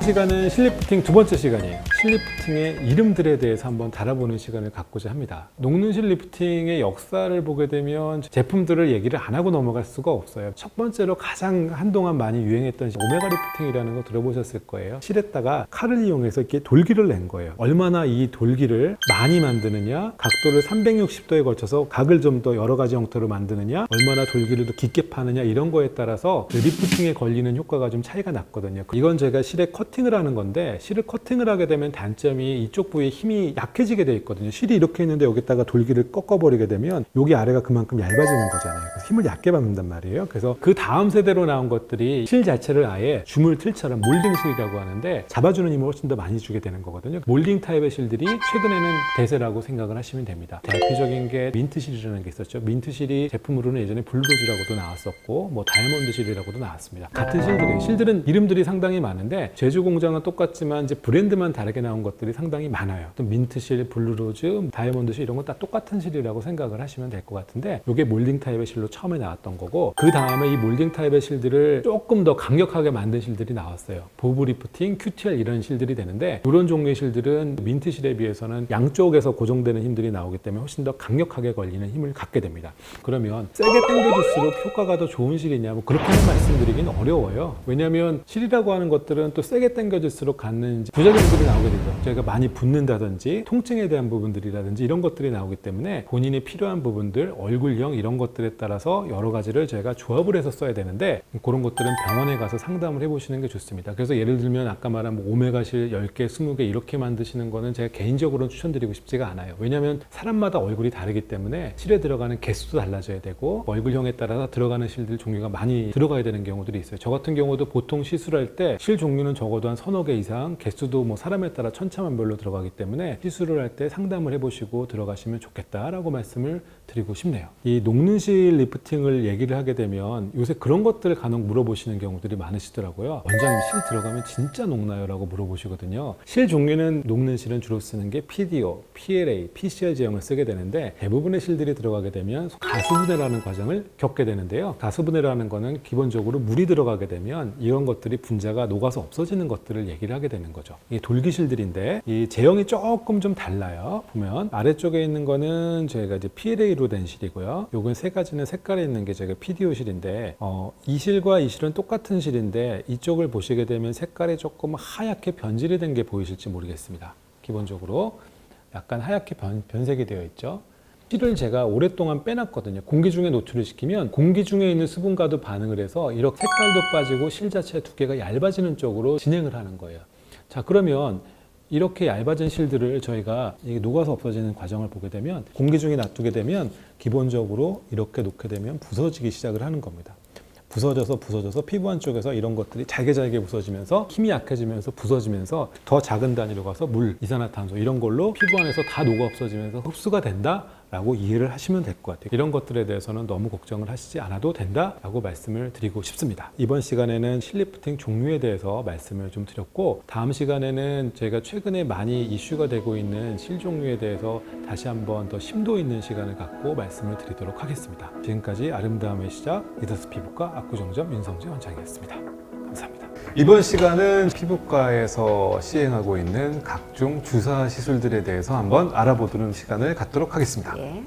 이 시간은 실리프팅 두 번째 시간이에요. 실리프팅의 이름들에 대해서 한번 달아보는 시간을 갖고자 합니다. 녹는 실리프팅의 역사를 보게 되면 제품들을 얘기를 안 하고 넘어갈 수가 없어요. 첫 번째로 가장 한동안 많이 유행했던 오메가 리프팅이라는 거 들어보셨을 거예요. 실에다가 칼을 이용해서 이렇게 돌기를 낸 거예요. 얼마나 이 돌기를 많이 만드느냐, 각도를 360도에 걸쳐서 각을 좀 더 여러 가지 형태로 만드느냐, 얼마나 돌기를 더 깊게 파느냐, 이런 거에 따라서 리프팅에 걸리는 효과가 좀 차이가 났거든요. 이건 제가 실에 커팅을 하는 건데, 실을 커팅을 하게 되면 단점이 이쪽 부위에 힘이 약해지게 돼 있거든요. 실이 이렇게 있는데 여기다가 돌기를 꺾어버리게 되면 여기 아래가 그만큼 얇아지는 거잖아요. 그래서 힘을 얕게 받는단 말이에요. 그래서 그 다음 세대로 나온 것들이 실 자체를 아예 주물 틀처럼 몰딩 실이라고 하는데 잡아주는 힘을 훨씬 더 많이 주게 되는 거거든요. 몰딩 타입의 실들이 최근에는 대세라고 생각을 하시면 됩니다. 대표적인 게 민트 실이라는 게 있었죠. 민트 실이 제품으로는 예전에 블루로즈라고도 나왔었고, 뭐 다이아몬드 실이라고도 나왔습니다. 같은 실들이에요. 실들은 이름들이 상당히 많은데 제조 공장은 똑같지만 이제 브랜드만 다르게 나온 것들이 상당히 많아요. 또 민트 실, 블루로즈, 다이아몬드 실, 이런 건 다 똑같은 실이라고 생각을 하시면 될 것 같은데, 이게 몰딩 타입의 실로 처음에 나왔던 거고, 그 다음에 이 몰딩 타입의 실들을 조금 더 강력하게 만든 실들이 나왔어요. 보브 리프팅, QTL 이런 실들이 되는데, 이런 종류의 실들은 민트 실에 비해서는 양쪽에서 고정되는 힘들이 나오기 때문에 훨씬 더 강력하게 걸리는 힘을 갖게 됩니다. 그러면 세게 당겨질수록 효과가 더 좋은 실이냐, 뭐 그렇게는 말씀드리긴 어려워요. 왜냐하면 실이라고 하는 것들은 또 세게 당겨질수록 갖는 부작용들이 나오게 되죠. 저희가 많이 붓는다든지 통증에 대한 부분들이라든지 이런 것들이 나오기 때문에 본인이 필요한 부분들, 얼굴형 이런 것들에 따라서 여러 가지를 저희가 조합을 해서 써야 되는데, 그런 것들은 병원에 가서 상담을 해보시는 게 좋습니다. 그래서 예를 들면 아까 말한 뭐 오메가실 10개, 20개 이렇게 만드시는 거는 제가 개인적으로는 추천드리고 싶지가 않아요. 왜냐하면 사람마다 얼굴이 다르기 때문에 실에 들어가는 개수도 달라져야 되고, 얼굴형에 따라서 들어가는 실들 종류가 많이 들어가야 되는 경우들이 있어요. 저 같은 경우도 보통 시술할 때 실 종류는 적어도 한 서너 개 이상, 개수도 뭐 사람에 따라 천차만별로 들어가기 때문에 시술을 할 때 상담을 해보시고 들어가시면 좋겠다라고 말씀을 드리고 싶네요. 이 녹는 실 리프팅을 얘기를 하게 되면 요새 그런 것들을 간혹 물어보시는 경우들이 많으시더라고요. 원장님, 실 들어가면 진짜 녹나요? 라고 물어보시거든요. 실 종류는, 녹는 실은 주로 쓰는 게 PDO, PLA, PCR 제형을 쓰게 되는데, 대부분의 실들이 들어가게 되면 가수분해라는 과정을 겪게 되는데요. 가수분해라는 거는 기본적으로 물이 들어가게 되면 이런 것들이 분자가 녹아서 없어지는 것들을 얘기를 하게 되는 거죠. 이게 돌기실들인데 이 제형이 조금 좀 달라요. 보면 아래쪽에 있는 거는 저희가 이제 PLA로 된 실이고요. 요건 세 가지는 색깔에 있는 게 저희가 PDO 실인데, 이 실과 이 실은 똑같은 실인데 이쪽을 보시게 되면 색깔이 조금 하얗게 변질이 된 게 보이실지 모르겠습니다. 기본적으로 약간 하얗게 변색이 되어 있죠. 실을 제가 오랫동안 빼놨거든요. 공기 중에 노출을 시키면 공기 중에 있는 수분과도 반응을 해서 이렇게 색깔도 빠지고 실 자체 두께가 얇아지는 쪽으로 진행을 하는 거예요. 자, 그러면 이렇게 얇아진 실들을 저희가 이게 녹아서 없어지는 과정을 보게 되면, 공기 중에 놔두게 되면 기본적으로 이렇게 놓게 되면 부서지기 시작을 하는 겁니다. 부서져서 피부 안쪽에서 이런 것들이 잘게 부서지면서 힘이 약해지면서 부서지면서 더 작은 단위로 가서 물, 이산화탄소 이런 걸로 피부 안에서 다 녹아 없어지면서 흡수가 된다 라고 이해를 하시면 될 것 같아요. 이런 것들에 대해서는 너무 걱정을 하시지 않아도 된다 라고 말씀을 드리고 싶습니다. 이번 시간에는 실리프팅 종류에 대해서 말씀을 좀 드렸고, 다음 시간에는 저희가 최근에 많이 이슈가 되고 있는 실 종류에 대해서 다시 한번 더 심도 있는 시간을 갖고 말씀을 드리도록 하겠습니다. 지금까지 아름다움의 시작 리더스 피부과 압구정점 윤성재 원장이었습니다. 감사합니다. 이번 시간은 피부과에서 시행하고 있는 각종 주사 시술들에 대해서 한번 알아보는 시간을 갖도록 하겠습니다. 예.